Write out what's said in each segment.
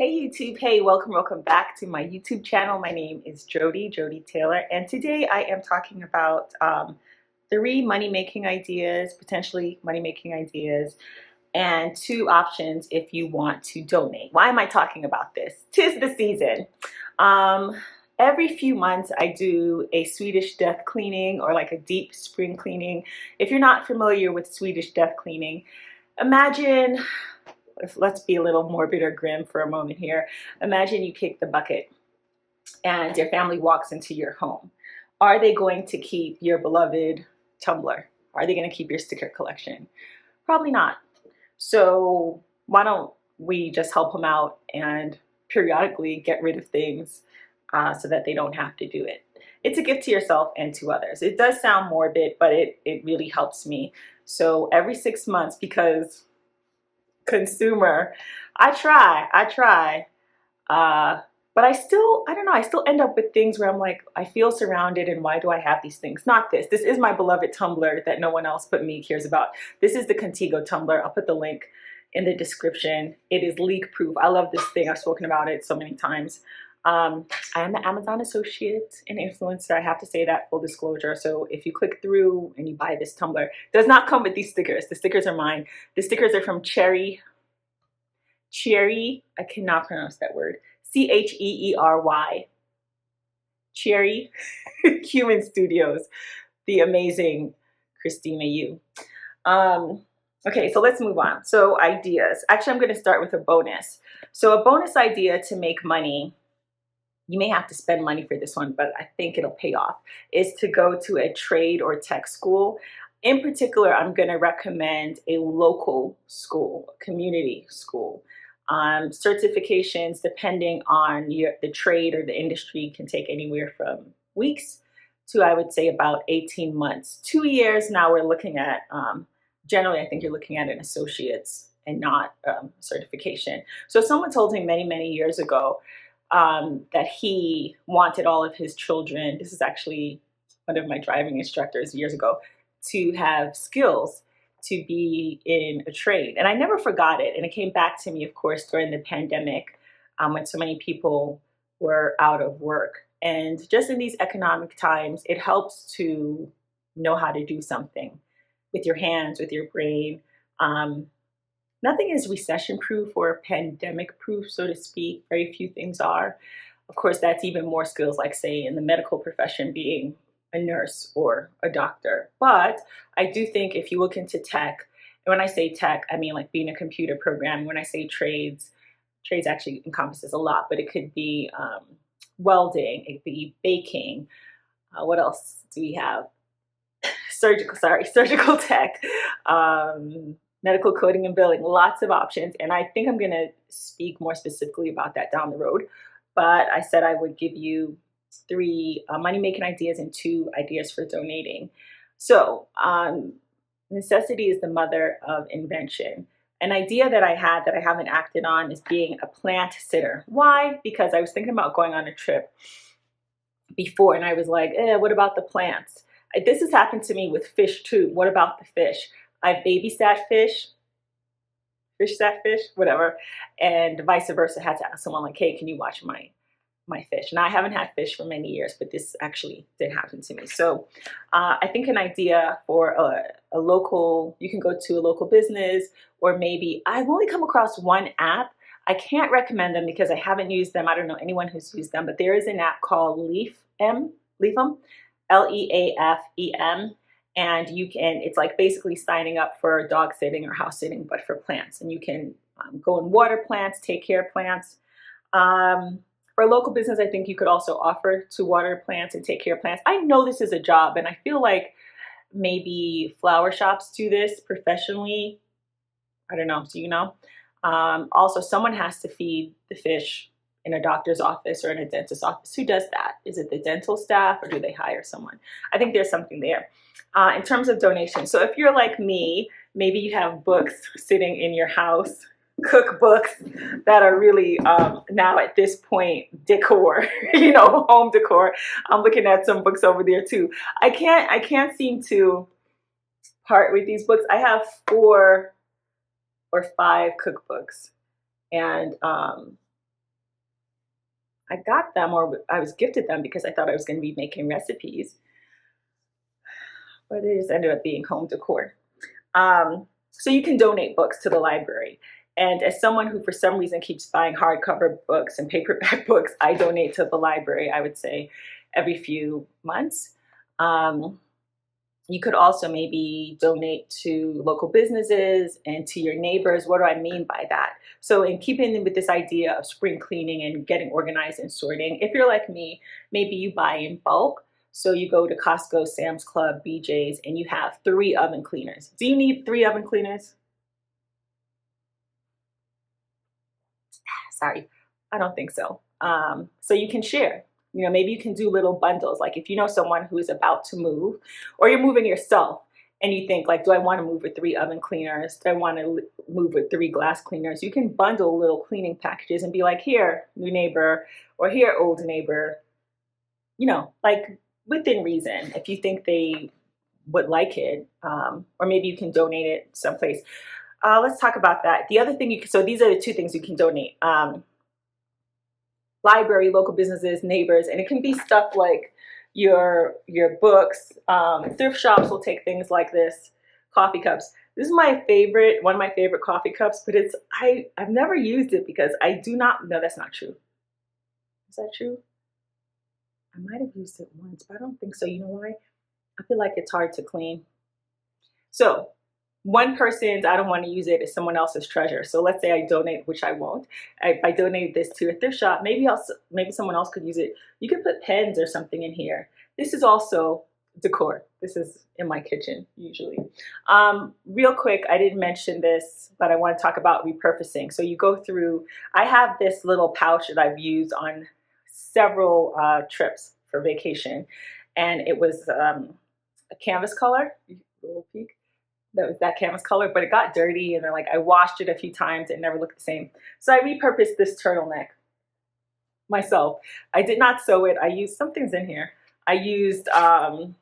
Hey YouTube, hey, welcome back to my YouTube channel. My name is Joddie Taylor, and today I am talking about 3 money-making ideas, potentially money-making ideas, and 2 options if you want to donate. Why am I talking about this? 'Tis the season. Um, every few months I do a Swedish death cleaning or like a deep spring cleaning. If you're not familiar with Swedish death cleaning, imagine, let's be a little morbid or grim for a moment here. Imagine you kick the bucket and your family walks into your home. Are they going to keep your beloved tumbler? Are they going to keep your sticker collection? Probably not. So why don't we just help them out and periodically get rid of things so that they don't have to do it? It's a gift to yourself and to others. It does sound morbid, but it really helps me. So every 6 months, because consumer, I try, but I don't know, I still end up with things where I'm like, I feel surrounded, and why do I have these things? Not this. This is my beloved tumbler that no one else but me cares about. This is the Contigo tumbler. I'll put the link in the description. It is leak proof. I love this thing. I've spoken about it so many times. I am an Amazon associate and influencer. I have to say that, full disclosure. So if you click through and you buy this tumbler, it does not come with these stickers. The stickers are mine. The stickers are from Cherry, I cannot pronounce that word. Cheery. Cherry Human Studios, the amazing Christina Yu. Okay, so let's move on. So ideas. Actually, I'm going to start with a bonus. So a bonus idea to make money, you may have to spend money for this one, but I think it'll pay off, is to go to a trade or tech school. In particular, I'm going to recommend a local school, community school. Certifications, depending on the trade or the industry, can take anywhere from weeks to, I would say, about 18 months. 2 years now we're looking at, generally I think you're looking at an associate's and not certification. So someone told me many years ago that he wanted all of his children, this is actually one of my driving instructors years ago, to have skills to be in a trade. And I never forgot it. And it came back to me, of course, during the pandemic when so many people were out of work. And just in these economic times, it helps to know how to do something with your hands, with your brain. Nothing is recession proof or pandemic proof, so to speak. Very few things are. Of course, that's even more skills, like, say, in the medical profession, being a nurse or a doctor. But I do think if you look into tech, and when I say tech, I mean like being a computer programmer. When I say trades actually encompasses a lot, but it could be welding, it could be baking. What else do we have? Surgical tech, medical coding and billing, lots of options. And I think I'm going to speak more specifically about that down the road. But I said I would give you 3 money-making ideas and 2 ideas for donating. So necessity is the mother of invention. An idea that I had that I haven't acted on is being a plant sitter. Why? Because I was thinking about going on a trip before, and I was like, what about the plants? This has happened to me with fish too. What about the fish? I babysat fish sat fish, whatever, and vice versa. Had to ask someone like, hey, can you watch my fish? And I haven't had fish for many years, but this actually did happen to me. So I think an idea for a local, you can go to a local business, or maybe I've only come across one app. I can't recommend them because I haven't used them. I don't know anyone who's used them, but there is an app called Leafem, Leafem, and it's like basically signing up for dog sitting or house sitting, but for plants. And you can go and water plants, take care of plants. For a local business, I think you could also offer to water plants and take care of plants. I know this is a job, and I feel like maybe flower shops do this professionally. I don't know. Do you know? Also, someone has to feed the fish in a doctor's office or in a dentist's office. Who does that? Is it the dental staff, or do they hire someone? I think there's something there. In terms of donations, so if you're like me, maybe you have books sitting in your house, cookbooks that are really now at this point decor, home decor. I'm looking at some books over there too. I can't seem to part with these books. I have 4 or 5 cookbooks, and I got them, or I was gifted them, because I thought I was going to be making recipes, but it just ended up being home decor. So you can donate books to the library. And as someone who for some reason keeps buying hardcover books and paperback books, I donate to the library, I would say, every few months. You could also maybe donate to local businesses and to your neighbors. What do I mean by that? So in keeping with this idea of spring cleaning and getting organized and sorting, if you're like me, maybe you buy in bulk. So you go to Costco, Sam's Club, BJ's, and you have 3 oven cleaners. Do you need 3 oven cleaners? Sorry, I don't think so. So you can share. You know, maybe you can do little bundles. Like if you know someone who is about to move, or you're moving yourself, and you think like, do I want to move with 3 oven cleaners? Do I want to move with 3 glass cleaners? You can bundle little cleaning packages and be like, here, new neighbor, or here, old neighbor. You know, like within reason, if you think they would like it, or maybe you can donate it someplace. Let's talk about that. The other thing, so these are the 2 things you can donate. Library, local businesses, neighbors, and it can be stuff like your books. Thrift shops will take things like this, coffee cups. This is my favorite, one of my favorite coffee cups, but I've never used it because I do not, no, that's not true. Is that true? I might have used it once, but I don't think so. You know why? I feel like it's hard to clean. So one person's, I don't want to use it, is someone else's treasure. So let's say I donate, which I won't. If I donate this to a thrift shop, maybe someone else could use it. You could put pens or something in here. This is also decor. This is in my kitchen usually. Real quick, I didn't mention this, but I want to talk about repurposing. So you go through, I have this little pouch that I've used on several trips for vacation, and it was a canvas color. A little peek. That was that canvas color, but it got dirty, and then like I washed it a few times. It never looked the same. So I repurposed this turtleneck myself. I did not sew it. I used, something's in here. I used, oh,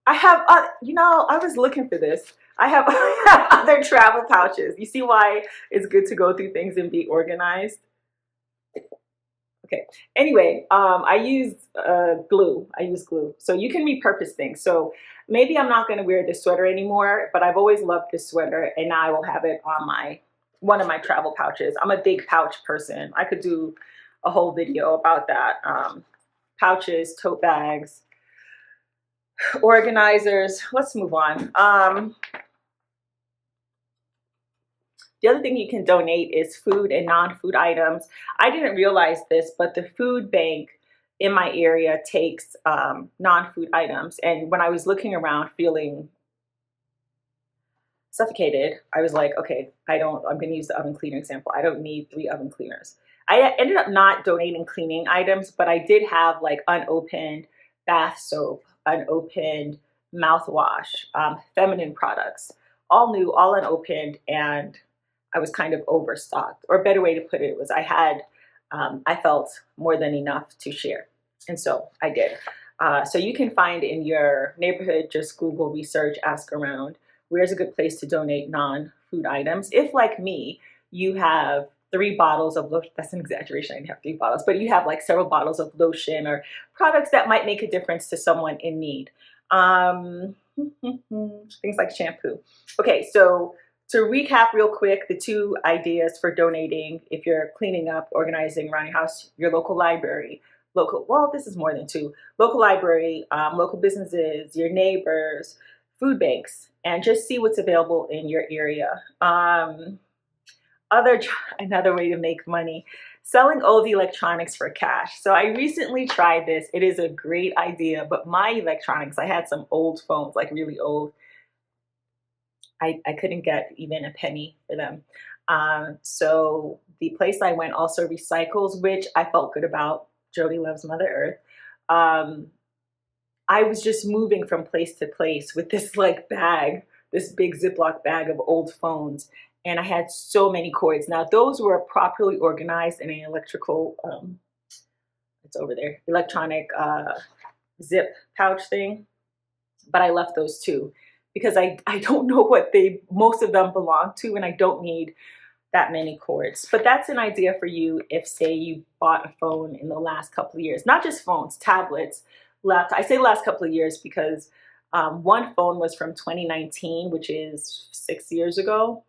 I have, you know, I was looking for this. I have other travel pouches. You see why it's good to go through things and be organized? Okay. Anyway, I used glue. I use glue. So you can repurpose things. So maybe I'm not going to wear this sweater anymore, but I've always loved this sweater, and now I will have it on one of my travel pouches. I'm a big pouch person. I could do a whole video about that. Pouches, tote bags, organizers. Let's move on. The other thing you can donate is food and non-food items. I didn't realize this, but the food bank in my area takes non-food items. And when I was looking around feeling suffocated, I was like, okay, I'm going to use the oven cleaner example. I don't need 3 oven cleaners. I ended up not donating cleaning items, but I did have like unopened bath soap, unopened mouthwash, feminine products, all new, all unopened, and I was kind of overstocked. Or a better way to put it was I felt more than enough to share. And so I did. So you can find in your neighborhood, just Google, research, ask around, where's a good place to donate non-food items. If like me, you have 3 bottles of lotion, that's an exaggeration, I didn't have 3 bottles, but you have like several bottles of lotion or products that might make a difference to someone in need. Things like shampoo. Okay, so to recap real quick, the 2 ideas for donating, if you're cleaning up, organizing around your house, your local library, well, this is more than 2, local library, local businesses, your neighbors, food banks, and just see what's available in your area. Another way to make money, selling old electronics for cash. So I recently tried this. It is a great idea, but my electronics, I had some old phones, like really old. I couldn't get even a penny for them. So the place I went also recycles, which I felt good about. Joddie loves Mother Earth. I was just moving from place to place with this like bag, this big Ziploc bag of old phones. And I had so many cords. Now those were properly organized in an electrical, it's over there, electronic zip pouch thing. But I left those too, because I don't know what most of them belong to, and I don't need that many cords. But that's an idea for you if, say, you bought a phone in the last couple of years, not just phones, tablets, laptops. I say the last couple of years because one phone was from 2019, which is 6 years ago.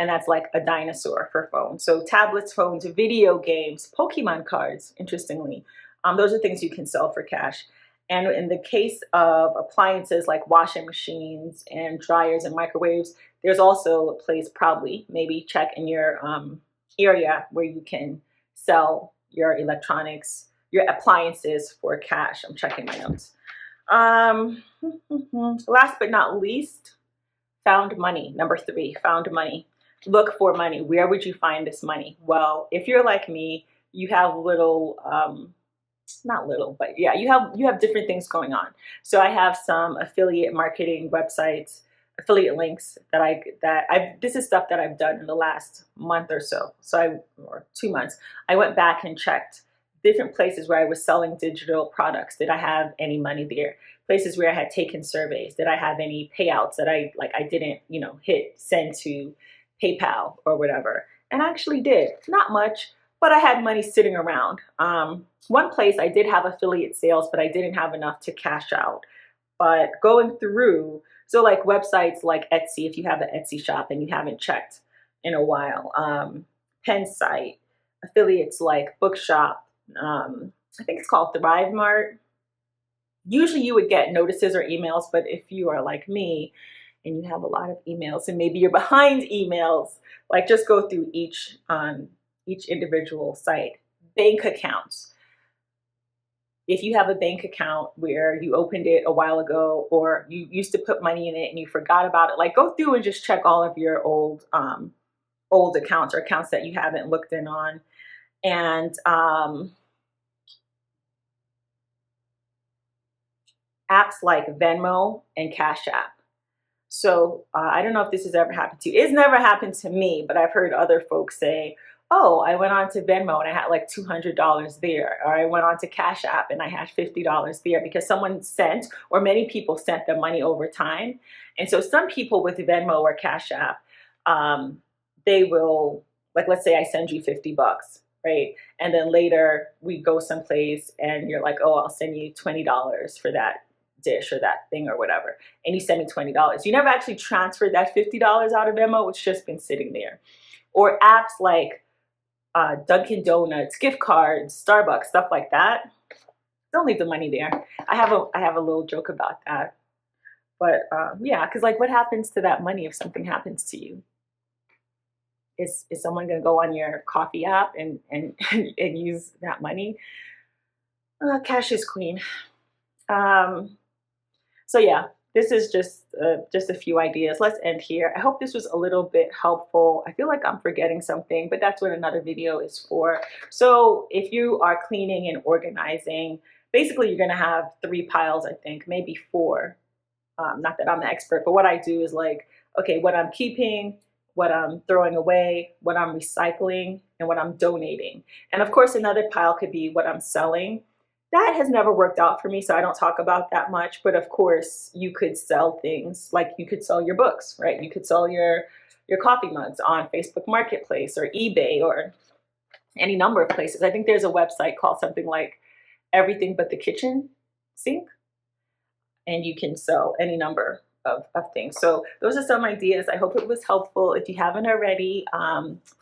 And that's like a dinosaur for phones. So tablets, phones, video games, Pokemon cards, interestingly, those are things you can sell for cash. And in the case of appliances like washing machines and dryers and microwaves, there's also a place, probably, maybe check in your area where you can sell your electronics, your appliances for cash. I'm checking my notes. Last but not least, found money. Number 3, found money. Look for money. Where would you find this money? Well, if you're like me, you have little, not little, but yeah, you have different things going on. So I have some affiliate marketing websites, affiliate links this is stuff that I've done in the last month or so. Or 2 months, I went back and checked different places where I was selling digital products. Did I have any money there? Places where I had taken surveys. Did I have any payouts that I didn't, hit send to PayPal or whatever? And I actually did. Not much, but I had money sitting around. One place I did have affiliate sales, but I didn't have enough to cash out. But going through, so like websites like Etsy, if you have an Etsy shop and you haven't checked in a while, Pen Site, affiliates like Bookshop, I think it's called Thrive Mart. Usually you would get notices or emails, but if you are like me and you have a lot of emails and maybe you're behind emails, like just go through each individual site. Bank accounts. If you have a bank account where you opened it a while ago or you used to put money in it and you forgot about it, like go through and just check all of your old accounts or accounts that you haven't looked in on. And apps like Venmo and Cash App. So I don't know if this has ever happened to you. It's never happened to me, but I've heard other folks say, oh, I went on to Venmo and I had like $200 there. Or I went on to Cash App and I had $50 there because someone sent, or many people sent the money over time. And so some people with Venmo or Cash App, they will, like, let's say I send you $50, right? And then later we go someplace and you're like, oh, I'll send you $20 for that dish or that thing or whatever. And you send me $20. You never actually transferred that $50 out of Venmo. It's just been sitting there. Or apps like Dunkin' Donuts, gift cards, Starbucks, stuff like that. Don't leave the money there. I have a little joke about that. But yeah, because like what happens to that money if something happens to you? Is someone going to go on your coffee app and use that money? Cash is queen. So yeah, this is just a few ideas. Let's end here. I hope this was a little bit helpful. I feel like I'm forgetting something, but that's what another video is for. So if you are cleaning and organizing, basically you're going to have 3 piles, I think, maybe 4. Not that I'm the expert, but what I do is like, okay, what I'm keeping, what I'm throwing away, what I'm recycling, and what I'm donating. And of course, another pile could be what I'm selling. That has never worked out for me, so I don't talk about that much. But of course, you could sell things, like you could sell your books, right? You could sell your coffee mugs on Facebook Marketplace or eBay or any number of places. I think there's a website called something like Everything But the Kitchen Sink, and you can sell any number of things. So those are some ideas. I hope it was helpful. If you haven't already,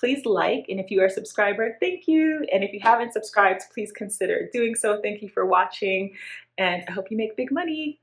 please like, and if you are a subscriber, thank you. And if you haven't subscribed, please consider doing so. Thank you for watching, and I hope you make big money.